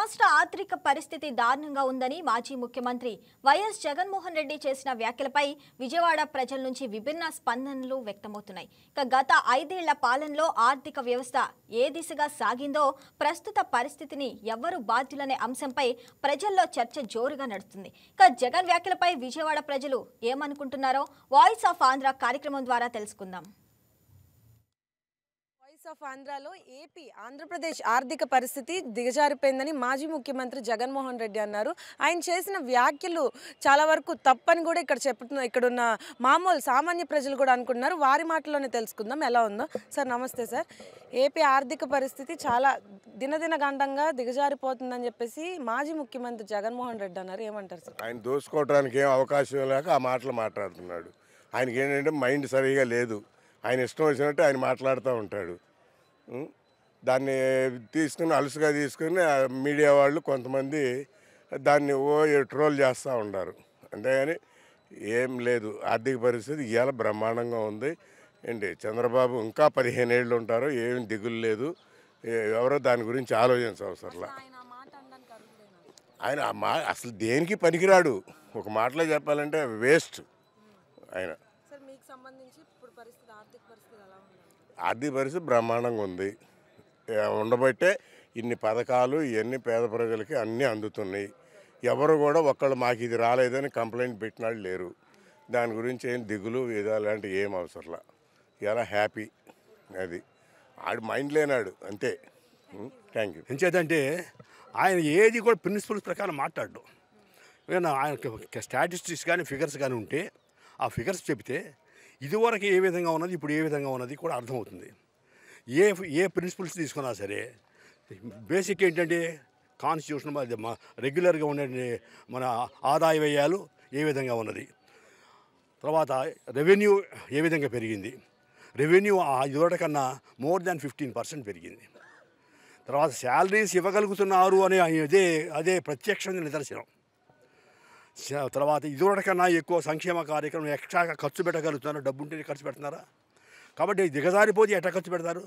రాష్ట్ర ఆర్థిక పరిస్థితి దారుణంగా ఉందని మాజీ ముఖ్యమంత్రి వైఎస్ జగన్మోహన్ రెడ్డి చేసిన వ్యాఖ్యలపై విజయవాడ ప్రజల నుంచి విభిన్న స్పందనలు వ్యక్తమవుతున్నాయి. గత 5 ఏళ్ల పాలనలో ఆర్థిక వ్యవస్థ ఏ దిశగా సాగిందో, ప్రస్తుత పరిస్థితిని ఎవరు బాధ్యులనే అంశంపై ప్రజల్లో చర్చ జోరుగా నడుస్తుంది. జగన్ వ్యాఖ్యలపై విజయవాడ ప్రజలు ఏమనుకుంటున్నారో వాయిస్ ఆఫ్ ఆంధ్ర కార్యక్రమం ద్వారా తెలుసుకుందాం. ఆఫ్ ఆంధ్రాలో ఆంధ్రప్రదేశ్ ఆర్థిక పరిస్థితి దిగజారిపోయిందని మాజీ ముఖ్యమంత్రి జగన్మోహన్ రెడ్డి అన్నారు. ఆయన చేసిన వ్యాఖ్యలు చాలా వరకు తప్పని కూడా ఇక్కడున్న మామూలు సామాన్య ప్రజలు కూడా అనుకుంటున్నారు. వారి మాటల్లోనే తెలుసుకుందాం ఎలా ఉందో. సార్ నమస్తే సార్. ఏపీ ఆర్థిక పరిస్థితి చాలా దినదిన గండంగా దిగజారిపోతుందని చెప్పేసి మాజీ ముఖ్యమంత్రి జగన్మోహన్ రెడ్డి అన్నారు. ఏమంటారు సార్? ఆయన దోసుకోవడానికి ఏం అవకాశం లేక ఆ మాటలు మాట్లాడుతున్నాడు. ఆయనకి ఏంటంటే మైండ్ సరిగా లేదు. ఆయన ఇష్టం వచ్చినట్టు ఆయన మాట్లాడుతూ ఉంటాడు. దాన్ని అలుసుగా తీసుకుని మీడియా వాళ్ళు కొంతమంది దాన్ని ట్రోల్ చేస్తూ ఉన్నారు. అంతేగాని ఏం లేదు. ఆర్థిక పరిస్థితి ఇవాళ బ్రహ్మాండంగా ఉంది. ఏంటి చంద్రబాబు ఇంకా 15 ఏళ్ళు ఉంటారో ఏం దిగులు లేదు. ఎవరో దాని గురించి ఆలోచించవసరంలా. ఆయన అసలు దేనికి పనికిరాడు. ఒక మాటలో చెప్పాలంటే వేస్ట్ ఆయన. ఆర్థిక పరిస్థితి బ్రహ్మాండంగా ఉంది. ఉండబట్టే ఇన్ని పథకాలు ఇవన్నీ పేద ప్రజలకి అన్నీ అందుతున్నాయి. ఎవరు కూడా ఒక్కళ్ళు మాకు ఇది రాలేదని కంప్లైంట్ పెట్టినాడు లేరు. దాని గురించి ఏం దిగులు అలాంటివి ఏం అవసరంలా. ఇలా హ్యాపీ. అది ఆడు మైండ్ లేనాడు అంతే. Thank you. ఎంచేతంటే ఆయన ఏది కూడా ప్రిన్సిపల్స్ ప్రకారం మాట్లాడు. ఆయన స్టాటిస్టిక్స్ కానీ ఫిగర్స్ కానీ ఉంటే ఆ ఫిగర్స్ చెబితే ఇదివరకు ఏ విధంగా ఉన్నది ఇప్పుడు ఏ విధంగా ఉన్నది కూడా అర్థమవుతుంది. ఏ ప్రిన్సిపల్స్ తీసుకున్నా సరే బేసిక్ ఏంటంటే కాన్స్టిట్యూషన్ రెగ్యులర్గా ఉండే మన ఆదాయ వ్యయాలు ఏ విధంగా ఉన్నది, తర్వాత రెవెన్యూ ఏ విధంగా పెరిగింది. రెవెన్యూ ఇదివరకు కన్నా మోర్ దాన్ 15% పెరిగింది. తర్వాత శాలరీస్ ఇవ్వగలుగుతున్నారు అనే అదే ప్రత్యక్షంగా నిదర్శనం. తర్వాత ఇదివరకన్నా ఎక్కువ సంక్షేమ కార్యక్రమం ఎక్స్ట్రాగా ఖర్చు పెట్టగలుగుతున్నారు. డబ్బు ఉంటేనే ఖర్చు పెడుతున్నారా? కాబట్టి దిగజారిపోతే ఎట్లా ఖర్చు పెడతారు?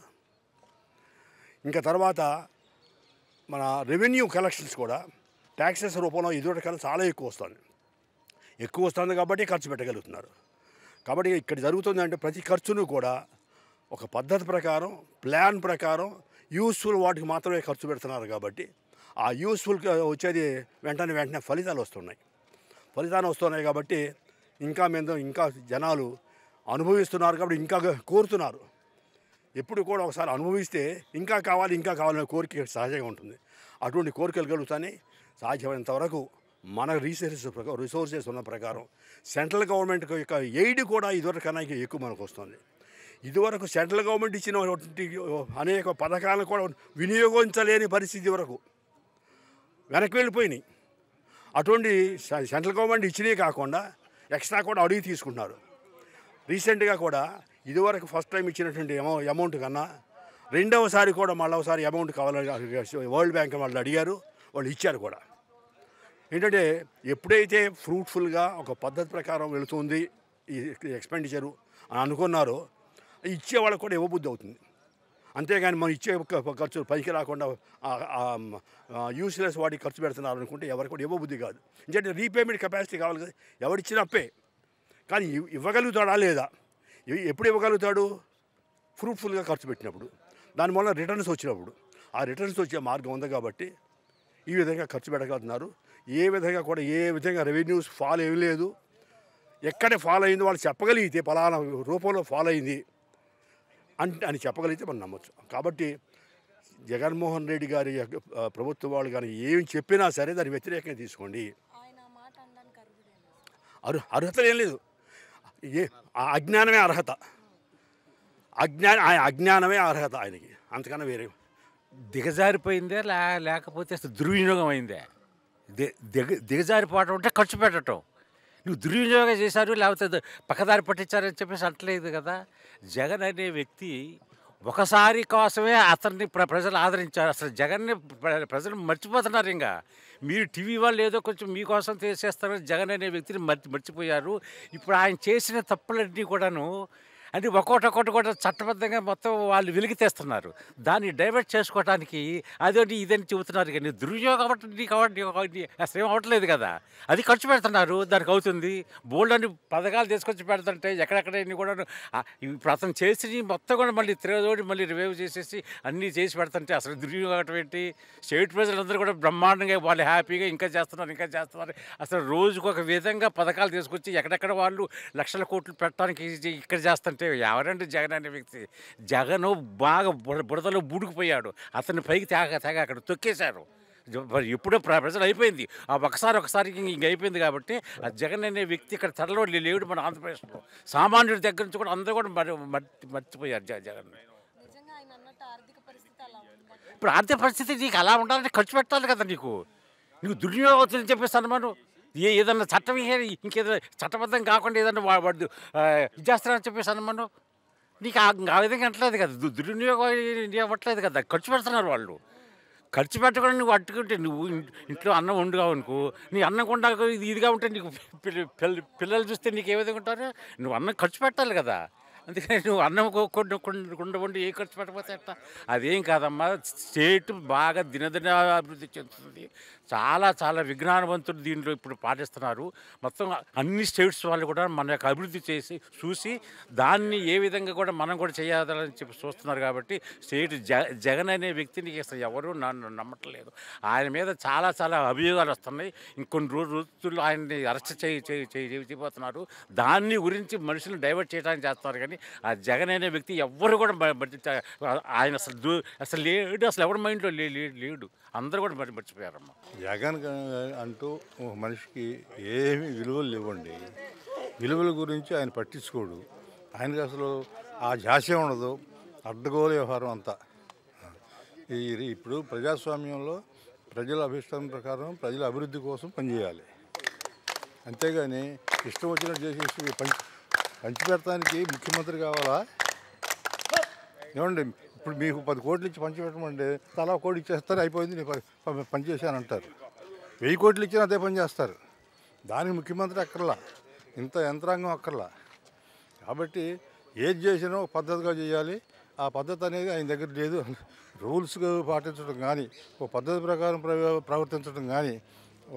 ఇంకా తర్వాత మన రెవెన్యూ కలెక్షన్స్ కూడా ట్యాక్సెస్ రూపంలో ఇదివరకన్నా చాలా ఎక్కువ వస్తుంది కాబట్టి ఖర్చు పెట్టగలుగుతున్నారు. కాబట్టి ఇక్కడ జరుగుతుందంటే ప్రతి ఖర్చును కూడా ఒక పద్ధతి ప్రకారం ప్లాన్ ప్రకారం యూస్ఫుల్ వాటికి మాత్రమే ఖర్చు పెడుతున్నారు. కాబట్టి ఆ యూస్ఫుల్ వచ్చేది వెంటనే ఫలితాలు వస్తున్నాయి. కాబట్టి ఇంకా జనాలు అనుభవిస్తున్నారు కాబట్టి ఇంకా కోరుతున్నారు. ఎప్పుడు కూడా ఒకసారి అనుభవిస్తే ఇంకా కావాలనే కోరిక సహజంగా ఉంటుంది. అటువంటి కోరికలు కలుగుతాయి. సాధ్యమైనంత వరకు మన రిసోర్సెస్ ఉన్న ప్రకారం సెంట్రల్ గవర్నమెంట్ యొక్క ఎయిడ్ కూడా ఇదివరకు కన్నా ఎక్కువ మనకు వస్తుంది. ఇదివరకు సెంట్రల్ గవర్నమెంట్ ఇచ్చినటువంటి అనేక పథకాలను కూడా వినియోగించలేని పరిస్థితి వరకు వెనక్కి వెళ్ళిపోయినాయి. అటువంటి సెంట్రల్ గవర్నమెంట్ ఇచ్చినవి కాకుండా ఎక్స్ట్రా కూడా అడిగి తీసుకుంటున్నారు. రీసెంట్గా కూడా ఇదివరకు ఫస్ట్ టైం ఇచ్చినటువంటి అమౌంట్ కన్నా రెండవసారి కూడా మళ్ళీ అమౌంట్ కావాలని వరల్డ్ బ్యాంక్ వాళ్ళు అడిగారు, వాళ్ళు ఇచ్చారు కూడా. ఏంటంటే ఎప్పుడైతే ఫ్రూట్ఫుల్గా ఒక పద్ధతి ప్రకారం వెళుతుంది ఈ ఎక్స్పెండిచరు అని అనుకున్నారో ఇచ్చే వాళ్ళకు కూడా ఇవ్వబుద్ధి అవుతుంది. అంతేగాని మనం ఇచ్చే ఖర్చు పైకి రాకుండా యూస్లెస్ వాటికి ఖర్చు పెడుతున్నారు అనుకుంటే ఎవరికి కూడా ఇవ్వబుద్ధి కాదు. ఎందుకంటే రీపేమెంట్ కెపాసిటీ కావాలి కదా. ఎవరిచ్చిన అప్పే, కానీ ఇవ్వగలుగుతాడా లేదా? ఎప్పుడు ఇవ్వగలుగుతాడు? ఫ్రూట్ఫుల్గా ఖర్చు పెట్టినప్పుడు, దానివల్ల రిటర్న్స్ వచ్చినప్పుడు. ఆ రిటర్న్స్ వచ్చే మార్గం ఉంది కాబట్టి ఈ విధంగా ఖర్చు పెట్టగలుగుతున్నారు. ఏ విధంగా రెవెన్యూస్ ఫాల్ ఏమీ లేదు. ఎక్కడ ఫాల్ అయిందో వాళ్ళు చెప్పగలిగితే ఫలానా రూపంలో ఫాల్ అయింది అని చెప్పగలిగితే మనం నమ్మచ్చు. కాబట్టి జగన్మోహన్ రెడ్డి గారి ప్రభుత్వ వాళ్ళు కానీ ఏమి చెప్పినా సరే దాని వ్యతిరేకంగా తీసుకోండి. అర్హత ఏం లేదు. అజ్ఞానమే అర్హత. అజ్ఞానమే అర్హత ఆయనకి, అంతకన్నా వేరే. దిగజారిపోయిందే లేకపోతే అసలు దుర్వినియోగం అయిందే. దిగజారిపోవటం అంటే ఖర్చు పెట్టడం. నువ్వు దుర్వినియోగం చేశారు లేకపోతే పక్కదారి పట్టించారని చెప్పేసి అంటలేదు కదా. జగన్ అనే వ్యక్తి ఒకసారి కోసమే అతన్ని ప్రజలు ఆదరించారు. అసలు జగన్ని ప్రజలు మర్చిపోతున్నారు. ఇంకా మీరు టీవీ వాళ్ళు ఏదో కొంచెం మీకోసం చేసేస్తారని జగన్ అనే వ్యక్తిని మర్చిపోయారు. ఇప్పుడు ఆయన చేసిన తప్పులన్నీ కూడాను అంటే ఒక్కొక్కటి కూడా చట్టబద్ధంగా మొత్తం వాళ్ళు వెలికి తెస్తున్నారు. దాన్ని డైవర్ట్ చేసుకోవడానికి అదేంటి ఇదని చెబుతున్నారు కానీ దుర్వినియోగం అవ్వటం నీకు అసలు ఏం అవ్వట్లేదు కదా. అది ఖర్చు పెడుతున్నారు, దానికి అవుతుంది. బోల్డ్ అని పథకాలు తీసుకొచ్చి పెడుతుంటే ఎక్కడెక్కడన్నీ కూడా ఇప్పుడు అతను చేసి మొత్తం కూడా మళ్ళీ తిరగదోడి మళ్ళీ రివైవ్ చేసేసి అన్నీ చేసి పెడుతుంటే అసలు దుర్వినియోగం ఏంటి? స్టేట్ ప్రజలందరూ కూడా బ్రహ్మాండంగా వాళ్ళు హ్యాపీగా ఇంకా చేస్తున్నారు. అసలు రోజుకు ఒక విధంగా పథకాలు తీసుకొచ్చి ఎక్కడెక్కడ వాళ్ళు లక్షల కోట్లు పెట్టడానికి ఇక్కడ చేస్తుంటే ఎవరంటే జగన్ అనే వ్యక్తి. జగన్ బాగా బురదలో బూడుకుపోయాడు. అతన్ని పైకి తెగ అక్కడ తొక్కేశారు. మరి ఎప్పుడో ప్రజలు అయిపోయింది. ఆ ఒకసారి ఇంక అయిపోయింది కాబట్టి ఆ జగన్ అనే వ్యక్తి ఇక్కడ త్వరలో లేడు మన ఆంధ్రప్రదేశ్లో. సామాన్యుడి దగ్గర నుంచి కూడా అందరూ కూడా మర్చిపోయారు జగన్. ఇప్పుడు ఆర్థిక పరిస్థితి నీకు అలా ఉండాలంటే ఖర్చు పెట్టాలి కదా. నీకు దుర్వినియోగం అవుతుందని చెప్పేసి అనుమానం. ఏదన్నా చట్టం ఇంకేదైనా చట్టబద్ధం కాకుండా ఏదన్నా వాడు ఇది చేస్తారని చెప్పేసి అనుమానం. నీకు ఆ విధంగా అంటలేదు కదా, దుర్వినియోగం ఇవ్వట్లేదు కదా. ఖర్చు పెడుతున్నారు వాళ్ళు. ఖర్చు పెట్టకుండా నువ్వు అట్టుకుంటే నువ్వు ఇంట్లో అన్నం వండుగావు అనుకో, నీ అన్నం కొండ ఇదిగా ఉంటే నీకు పిల్లలు చూస్తే నీకు ఏ విధంగా ఉంటారు? నువ్వు అన్నం ఖర్చు పెట్టాలి కదా. అందుకని నువ్వు అన్నం కుండ వండి ఏ ఖర్చు పెట్టకపోతే ఎట్లా? అదేం కాదమ్మా. స్టేట్ బాగా దినదిన అభివృద్ధి చెందుతుంది. చాలా విజ్ఞానవంతులు దీంట్లో ఇప్పుడు పాటిస్తున్నారు. మొత్తం అన్ని స్టేట్స్ వాళ్ళు కూడా మన యొక్క అభివృద్ధి చూసి దాన్ని ఏ విధంగా కూడా మనం కూడా చేయాలని చెప్పి చూస్తున్నారు. కాబట్టి స్టేట్ జగన్ అనే వ్యక్తిని అసలు ఎవరూ నమ్మట్లేదు. ఆయన మీద చాలా అభియోగాలు వస్తున్నాయి. ఇంకొన్ని రోజుల్లో ఆయన్ని అరెస్ట్ చేయబోతున్నారు. దాన్ని గురించి మనుషులను డైవర్ట్ చేయడానికి చేస్తున్నారు. కానీ ఆ జగన్ అనే వ్యక్తి ఎవ్వరు కూడా ఆయన అసలు లేడు. అసలు ఎవరి మైండ్లో లేడు. అందరూ కూడా మర్చిపోయారమ్మా. జగన్ అంటూ ఒక మనిషికి ఏమి విలువలు లేవండి. విలువల గురించి ఆయన పట్టించుకోడు. ఆయనకి అసలు ఆ జాస్యం ఉండదు. అడ్డగోలు వ్యవహారం అంతా. ఇప్పుడు ప్రజాస్వామ్యంలో ప్రజల అభిష్టానం ప్రకారం ప్రజల అభివృద్ధి కోసం పనిచేయాలి. అంతేగాని ఇష్టం వచ్చినట్టు చేసేసి పంచిపెడతానికి ముఖ్యమంత్రి కావాలా? ఏమండి, ఇప్పుడు మీకు 10 కోట్లు ఇచ్చి పంచిపెట్టమంటే తలా కోటి ఇచ్చేస్తారు, అయిపోయింది, నేను పని చేశానంటారు. 1000 కోట్లు ఇచ్చినా అదే పని చేస్తారు. దానికి ముఖ్యమంత్రి అక్కర్లా, ఇంత యంత్రాంగం అక్కర్లా. కాబట్టి ఏది చేసినా ఒక పద్ధతిగా చేయాలి. ఆ పద్ధతి అనేది ఆయన దగ్గర లేదు. రూల్స్ పాటించడం కానీ, ఒక పద్ధతి ప్రకారం ప్రవర్తించడం కానీ,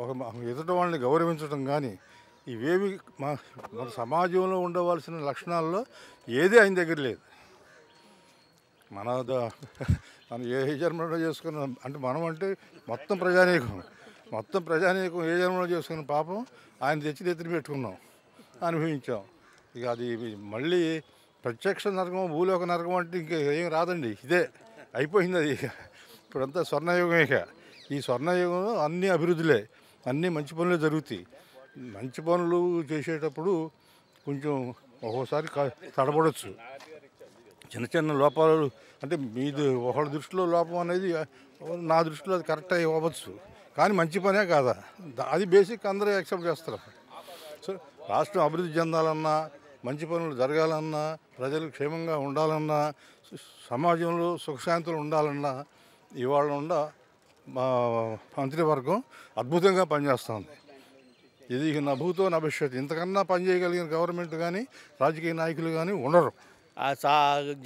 ఒక ఎదుటి వాళ్ళని గౌరవించడం కానీ, ఇవేవి మన సమాజంలో ఉండవలసిన లక్షణాల్లో ఏది ఆయన దగ్గర లేదు. మనం ఏ జన్మలో చేసుకున్నాం అంటే మనం అంటే మొత్తం ప్రజానీకం ఏ జన్మలో చేసుకున్న పాపం ఆయన తెచ్చి ఎత్తుని పెట్టుకున్నాం, అనుభవించాం. ఇక అది మళ్ళీ ప్రత్యక్ష నరకం, భూలోక నరకం అంటే ఇంకా ఏం రాదండి. ఇదే అయిపోయింది. అది ఇప్పుడంతా స్వర్ణయుగం. ఇక ఈ స్వర్ణయుగంలో అన్ని అభివృద్ధులే, అన్నీ మంచి పనులే జరుగుతాయి. మంచి పనులు చేసేటప్పుడు కొంచెం ఒక్కోసారి తడబడవచ్చు. చిన్న లోపాలు అంటే మీది ఒకళ్ళ దృష్టిలో లోపం అనేది నా దృష్టిలో అది కరెక్ట్ అవ్వచ్చు, కానీ మంచి పనే కాదా, అది బేసిక్ అందరూ యాక్సెప్ట్ చేస్తారు. సో రాష్ట్రం అభివృద్ధి చెందాలన్నా, మంచి పనులు జరగాలన్నా, ప్రజలు క్షేమంగా ఉండాలన్నా, సమాజంలో సుఖశాంతులు ఉండాలన్నా ఇవాళ మా మంత్రివర్గం అద్భుతంగా పనిచేస్తుంది. ఇది నభూతో నభవిష్యత్. ఇంతకన్నా పనిచేయగలిగిన గవర్నమెంట్ కానీ రాజకీయ నాయకులు కానీ ఉండరు.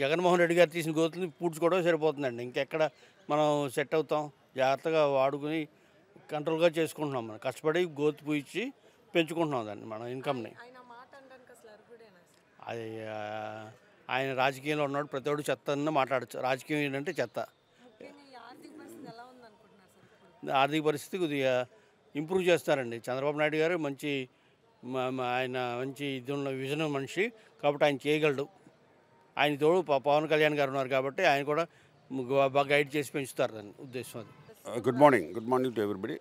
జగన్మోహన్ రెడ్డి గారు తీసిన గోతులు పూడ్చుకోవడం సరిపోతుందండి. ఇంకెక్కడ మనం సెట్ అవుతాం? జాగ్రత్తగా వాడుకుని కంట్రోల్గా చేసుకుంటున్నాం. మనం కష్టపడి గోతు పూయించి పెంచుకుంటున్నాం దాన్ని, మన ఇన్కమ్ని. అది ఆయన రాజకీయంలో ఉన్నాడు, ప్రతి ఒక్కడు చెత్త అన్న మాట్లాడచ్చు. రాజకీయం ఏంటంటే చెత్త. ఆర్థిక పరిస్థితి కొద్దిగా ఇంప్రూవ్ చేస్తారండి. చంద్రబాబు నాయుడు గారు ఆయన మంచి ఇది ఉన్న విజన్ మనిషి కాబట్టి ఆయన చేయగలడు. ఆయన తోడు పవన్ కళ్యాణ్ గారు ఉన్నారు కాబట్టి ఆయన కూడా బాగా గైడ్ చేసి పెంచుతారు దాని ఉద్దేశం. అది గుడ్ మార్నింగ్ టు ఎవ్రీబడి.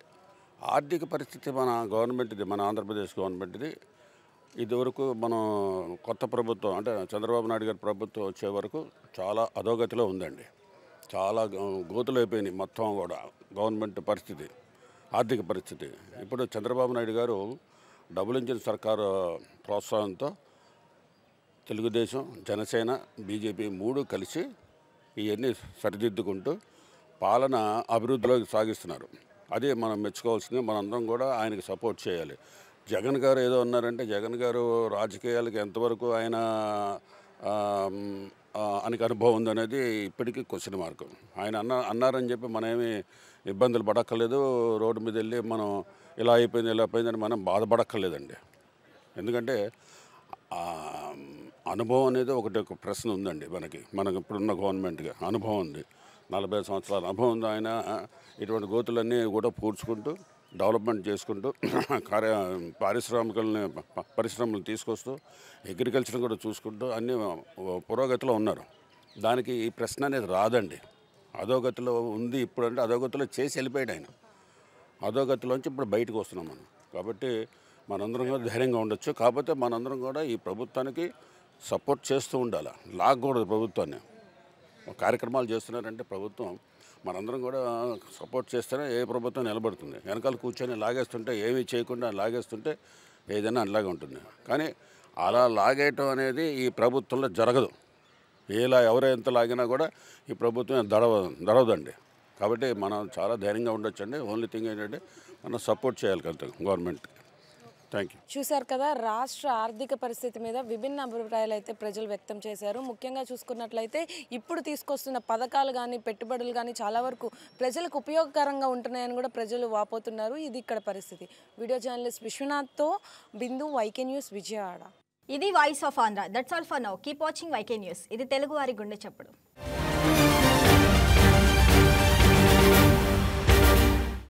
ఆర్థిక పరిస్థితి మన గవర్నమెంట్ది, మన ఆంధ్రప్రదేశ్ గవర్నమెంట్ది ఇదివరకు మనం కొత్త ప్రభుత్వం అంటే చంద్రబాబు నాయుడు గారి ప్రభుత్వం వచ్చే వరకు చాలా అధోగతిలో ఉందండి. చాలా గోతులు అయిపోయినాయి మొత్తం కూడా గవర్నమెంట్ పరిస్థితి, ఆర్థిక పరిస్థితి. ఇప్పుడు చంద్రబాబు నాయుడు గారు డబుల్ ఇంజిన్ సర్కారు ప్రోత్సాహంతో తెలుగుదేశం, జనసేన, బీజేపీ 3 కలిసి ఇవన్నీ సరిదిద్దుకుంటూ పాలన అభివృద్ధిలోకి సాగిస్తున్నారు. అదే మనం మెచ్చుకోవాల్సింది. మనందరం కూడా ఆయనకి సపోర్ట్ చేయాలి. జగన్ గారు ఏదో ఉన్నారంటే జగన్ గారు రాజకీయాలకి ఎంతవరకు ఆయన ఆయనకి అనుభవం ఉందనేది ఇప్పటికీ క్వశ్చన్ మార్క్. ఆయన అన్నారని చెప్పి మనమేమి ఇబ్బందులు పడక్కర్లేదు, రోడ్డు మీద వెళ్ళి మనం ఇలా అయిపోయింది ఇలా అయిపోయిందని మనం బాధపడక్కర్లేదండి. ఎందుకంటే అనుభవం అనేది ఒక ప్రశ్న ఉందండి మనకి ఇప్పుడున్న గవర్నమెంట్గా అనుభవం ఉంది. 40 సంవత్సరాల అనుభవం ఉంది. ఆయన ఇటువంటి గోతులన్నీ కూడా పూడ్చుకుంటూ డెవలప్మెంట్ చేసుకుంటూ పరిశ్రమలు తీసుకొస్తూ అగ్రికల్చర్ కూడా చూసుకుంటూ అన్ని పురోగతిలో ఉన్నారు. దానికి ఈ ప్రశ్న అనేది రాదండి. అధోగతిలో ఉంది ఇప్పుడు అంటే అధోగతిలో చేసి వెళ్ళిపోయాడు ఆయన. అధోగతిలోంచి ఇప్పుడు బయటకు వస్తున్నాం మనం. కాబట్టి మనందరం కూడా ధైర్యంగా ఉండొచ్చు. కాకపోతే మనందరం కూడా ఈ ప్రభుత్వానికి సపోర్ట్ చేస్తూ ఉండాలి, లాగకూడదు ప్రభుత్వాన్ని. కార్యక్రమాలు చేస్తున్నారంటే ప్రభుత్వం మనందరం కూడా సపోర్ట్ చేస్తేనే ఏ ప్రభుత్వం నిలబడుతుంది. వెనకాల కూర్చొని లాగేస్తుంటే ఏమీ చేయకుండా లాగేస్తుంటే ఏదైనా అలాగే ఉంటుంది. కానీ అలా లాగేయటం అనేది ఈ ప్రభుత్వంలో జరగదు. ఎవరు ఎంత లాగినా కూడా ఈ ప్రభుత్వం దడవదండి. కాబట్టి మనం చాలా ధైర్యంగా ఉండొచ్చండి. ఓన్లీ థింగ్ ఏంటంటే మనం సపోర్ట్ చేయాలి కదా గవర్నమెంట్కి. Thank you. చూశారు కదా, రాష్ట్ర ఆర్థిక పరిస్థితి మీద విభిన్న అభిప్రాయాలు అయితే ప్రజలు వ్యక్తం చేశారు. ముఖ్యంగా చూసుకున్నట్లయితే ఇప్పుడు తీసుకొస్తున్న పథకాలు కానీ పెట్టుబడులు కానీ చాలా వరకు ప్రజలకు ఉపయోగకరంగా ఉంటున్నాయని కూడా ప్రజలు వాపోతున్నారు. ఇది ఇక్కడ పరిస్థితి. వీడియో జర్నలిస్ట్ విశ్వనాథ్తో బిందు, వైకే న్యూస్, విజయవాడ. ఇది voice of Andhra. That's all for now. Keep watching YK news. ఇది తెలుగు వారి గుండె చప్పుడు.